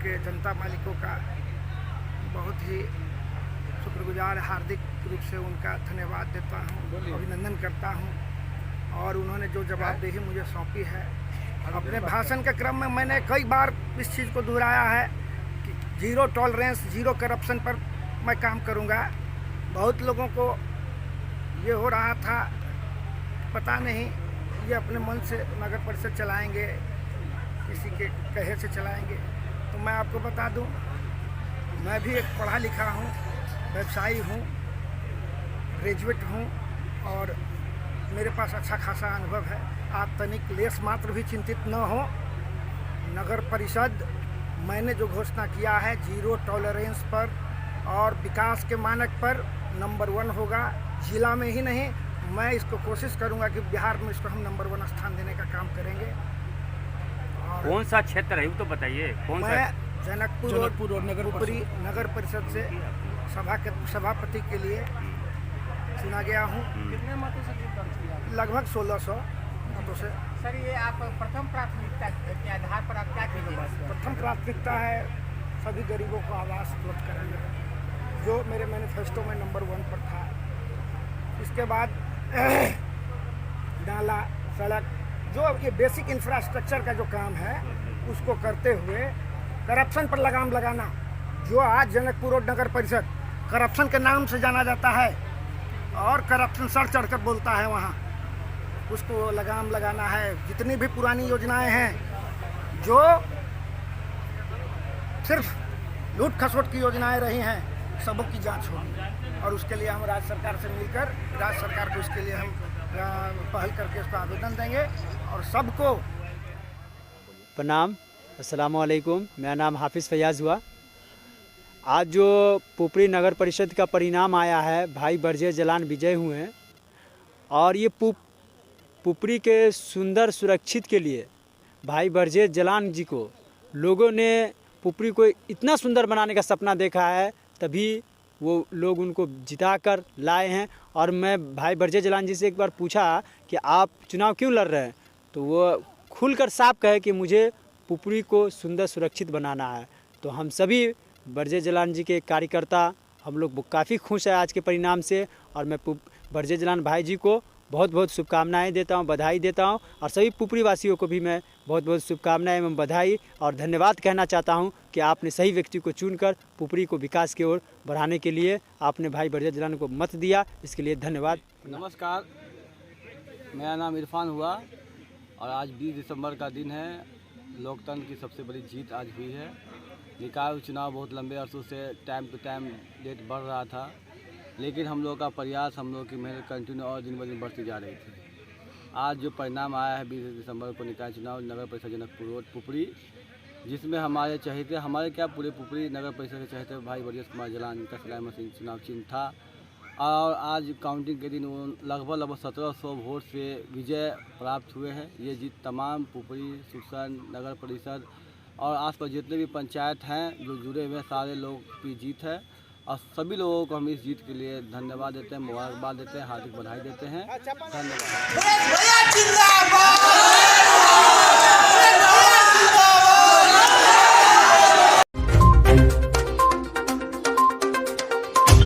के जनता मालिकों का बहुत ही शुक्रगुजार, हार्दिक रूप से उनका धन्यवाद देता हूँ, अभिनंदन करता हूँ। और उन्होंने जो जवाबदेही मुझे सौंपी है, अपने भाषण के क्रम में मैंने कई बार इस चीज़ को दोहराया है कि जीरो टॉलरेंस, जीरो करप्शन पर मैं काम करूँगा। बहुत लोगों को ये हो रहा था, पता नहीं ये अपने मन से नगर परिषद चलाएंगे, किसी के कहे से चलाएंगे। तो मैं आपको बता दूं, मैं भी एक पढ़ा लिखा हूं, व्यवसायी हूं, ग्रेजुएट हूं और मेरे पास अच्छा खासा अनुभव है। आप तनिक लेस मात्र भी चिंतित न हो। नगर परिषद मैंने जो घोषणा किया है जीरो टॉलरेंस पर और विकास के मानक पर नंबर 1 होगा। जिला में ही नहीं, मैं इसको कोशिश करूंगा कि बिहार में इसको हम नंबर 1 स्थान देने का काम करेंगे। कौन सा क्षेत्र है वो तो बताइए। कौन सा? जनकपुर और नगर परिषद से सभापति के लिए चुना गया हूँ। कितने मतों से जीत दर्ज किया? लगभग 1600 मतों से। सर, ये आप प्रथम प्राथमिकता के आधार पर आप क्या कीजिएगा? प्रथम प्राथमिकता है सभी गरीबों को आवास उपलब्ध कराना, जो मेरे मैनिफेस्टो में नंबर 1 पर था। इसके बाद नाला, सड़क, जो ये बेसिक इंफ्रास्ट्रक्चर का जो काम है उसको करते हुए करप्शन पर लगाम लगाना। जो आज जनकपुर और नगर परिषद करप्शन के नाम से जाना जाता है और करप्शन सर चढ़कर बोलता है, वहाँ उसको लगाम लगाना है। जितनी भी पुरानी योजनाएं हैं जो सिर्फ लूट खसोट की योजनाएं रही हैं, सबों की जांच होगी और उसके लिए हम राज्य सरकार से मिलकर राज्य सरकार को इसके लिए हम पहल करके इसको आवेदन देंगे और सबको प्रणाम, अस्सलाम वालेकुम। मेरा नाम हाफिज़ फैयाज़ हुआ। आज जो पुपरी नगर परिषद का परिणाम आया है, भाई बरजेश जलान विजय हुए हैं और ये पुपरी के सुंदर सुरक्षित के लिए भाई बरजेश जलान जी को लोगों ने पुपरी को इतना सुंदर बनाने का सपना देखा है, तभी वो लोग उनको जिता कर लाए हैं। और मैं भाई बरजेश जलान जी से एक बार पूछा कि आप चुनाव क्यों लड़ रहे हैं, तो वो खुलकर साफ कहे कि मुझे पुपरी को सुंदर सुरक्षित बनाना है। तो हम सभी बरजेश जलान जी के कार्यकर्ता हम लोग काफ़ी खुश हैं आज के परिणाम से और मैं बरजेश जलान भाई जी को बहुत बहुत शुभकामनाएं देता हूं, बधाई देता हूं और सभी पुपरी वासियों को भी मैं बहुत बहुत शुभकामनाएं एवं बधाई और धन्यवाद कहना चाहता हूं कि आपने सही व्यक्ति को चुनकर पुपरी को विकास की ओर बढ़ाने के लिए आपने भाई बरजेश जलान को मत दिया, इसके लिए धन्यवाद। नमस्कार, मेरा नाम इरफान हुआ और आज 20 दिसंबर का दिन है। लोकतंत्र की सबसे बड़ी जीत आज हुई है। निकाय चुनाव बहुत लंबे अरसों से टाइम टू टाइम डेट बढ़ रहा था, लेकिन हम लोग का प्रयास, हम लोग की मेहनत कंटिन्यू और दिन ब दिन बढ़ती जा रही थी। आज जो परिणाम आया है 20 दिसंबर को निकाय चुनाव नगर परिषद जनकपुर रोड पुपरी, जिसमें हमारे चहेते, हमारे क्या पूरे पुपरी नगर परिषद के चहेते भाई बरजेश कुमार जलान का सिलाई मशीन चुनाव चिन्ह था और आज काउंटिंग के दिन लगभग 1700 वोट से विजय प्राप्त हुए हैं। ये जीत तमाम पुपरी, सुरसन, नगर परिषद और आसपास जितने भी पंचायत हैं जो जुड़े हुए सारे लोग की जीत है और सभी लोगों को हम इस जीत के लिए धन्यवाद देते हैं, मुबारकबाद देते हैं, हार्दिक बधाई देते हैं। धन्यवाद।